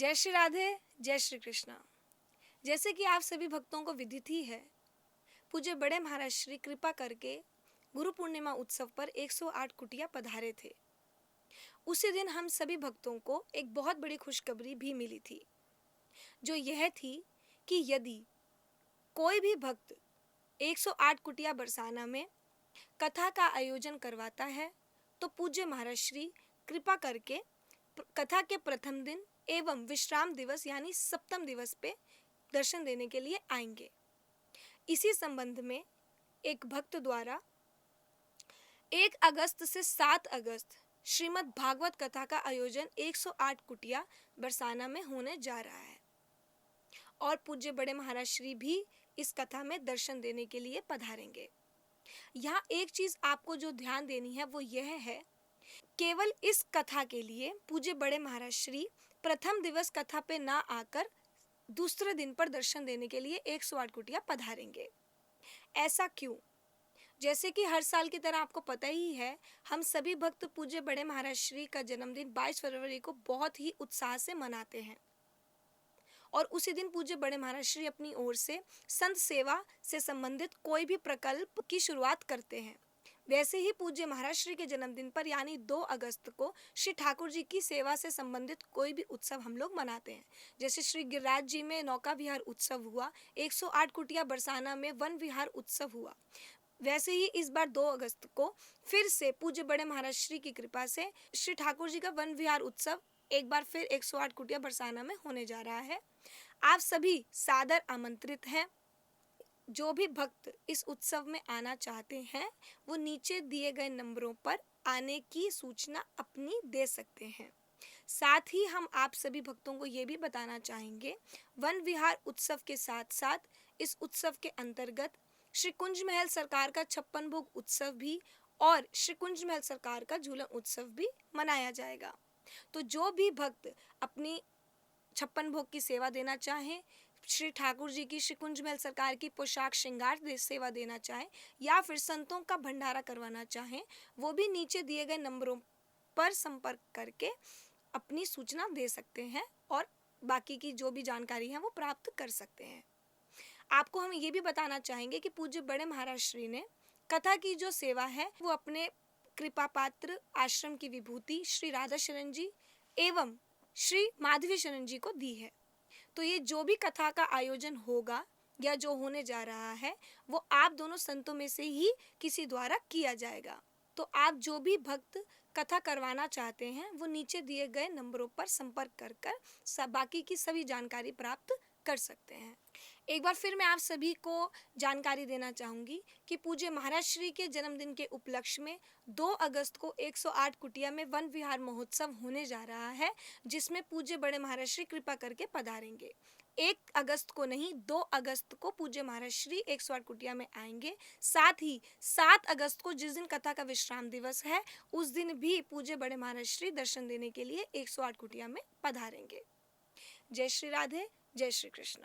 जय श्री राधे, जय श्री कृष्णा। जैसे कि आप सभी भक्तों को विदित ही है, पूज्य बड़े महाराज श्री कृपा करके गुरु पूर्णिमा उत्सव पर 108 कुटिया पधारे थे। उसी दिन हम सभी भक्तों को एक बहुत बड़ी खुशखबरी भी मिली थी, जो यह थी कि यदि कोई भी भक्त 108 कुटिया बरसाना में कथा का आयोजन करवाता है तो पूज्य महाराज श्री कृपा करके कथा के प्रथम दिन एवं विश्राम दिवस यानी सप्तम दिवस पे दर्शन देने के लिए आएंगे। इसी संबंध में एक भक्त द्वारा 1 अगस्त से 7 अगस्त श्रीमद् भागवत कथा का आयोजन 108 कुटिया बरसाना में होने जा रहा है और पूज्य बड़े महाराज श्री भी इस कथा में दर्शन देने के लिए पधारेंगे। यहाँ एक चीज आपको जो ध्यान देनी है वो यह है, केवल इस कथा के लिए पूज्य बड़े महाराज श्री प्रथम दिवस कथा पे ना आकर दूसरे दिन पर दर्शन देने के लिए 108 कुटिया पधारेंगे। ऐसा क्यों? जैसे कि हर साल की तरह आपको पता ही है, हम सभी भक्त पूज्य बड़े महाराज श्री का जन्मदिन 22 फरवरी को बहुत ही उत्साह से मनाते हैं और उसी दिन पूज्य बड़े महाराज श्री अपनी ओर से संत सेवा से संबंधित कोई भी प्रकल्प की शुरुआत करते हैं। वैसे ही पूज्य महाराज श्री के जन्मदिन पर यानी 2 अगस्त को श्री ठाकुर जी की सेवा से संबंधित कोई भी उत्सव हम लोग मनाते हैं। जैसे श्री गिरिराज जी में नौका विहार उत्सव हुआ, 108 कुटिया बरसाना में वन विहार उत्सव हुआ। वैसे ही इस बार 2 अगस्त को फिर से पूज्य बड़े महाराज श्री की कृपा से श्री ठाकुर जी का वन विहार उत्सव एक बार फिर 108 कुटिया बरसाना में होने जा रहा है। आप सभी सादर आमंत्रित हैं। जो भी भक्त इस उत्सव में आना चाहते हैं वो नीचे दिए गए नंबरों पर आने की सूचना अपनी दे सकते हैं। साथ ही हम आप सभी भक्तों को ये भी बताना चाहेंगे, वन विहार उत्सव के साथ साथ इस उत्सव के अंतर्गत श्री कुंज महल सरकार का 56 भोग उत्सव भी और श्री कुंज महल सरकार का झूलन उत्सव भी मनाया जाएगा। तो जो भी भक्त अपनी 56 भोग की सेवा देना चाहें, श्री ठाकुर जी की श्री कुंज महल सरकार की पोशाक श्रृंगार सेवा देना चाहें या फिर संतों का भंडारा करवाना चाहें, वो भी नीचे दिए गए नंबरों पर संपर्क करके अपनी सूचना दे सकते हैं और बाकी की जो भी जानकारी है वो प्राप्त कर सकते हैं। आपको हम ये भी बताना चाहेंगे कि पूज्य बड़े महाराज श्री ने कथा की जो सेवा है वो अपने कृपा पात्र आश्रम की विभूति श्री राधा शरण जी एवं श्री माधवी शरण जी को दी है। तो ये जो भी कथा का आयोजन होगा या जो होने जा रहा है वो आप दोनों संतों में से ही किसी द्वारा किया जाएगा। तो आप जो भी भक्त कथा करवाना चाहते हैं वो नीचे दिए गए नंबरों पर संपर्क कर बाकी की सभी जानकारी प्राप्त कर सकते हैं। एक बार फिर मैं आप सभी को जानकारी देना चाहूँगी कि पूज्य महाराज श्री के जन्मदिन के उपलक्ष्य में 2 अगस्त को 108 कुटिया में वन विहार महोत्सव होने जा रहा है, जिसमें पूज्य बड़े महाराज श्री कृपा करके पधारेंगे। 1 अगस्त को नहीं, 2 अगस्त को पूज्य महाराज श्री 108 कुटिया में आएंगे। साथ ही 7 अगस्त को जिस दिन कथा का विश्राम दिवस है उस दिन भी पूज्य बड़े महाराज श्री दर्शन देने के लिए 108 कुटिया में पधारेंगे। जय श्री राधे, जय श्री कृष्ण।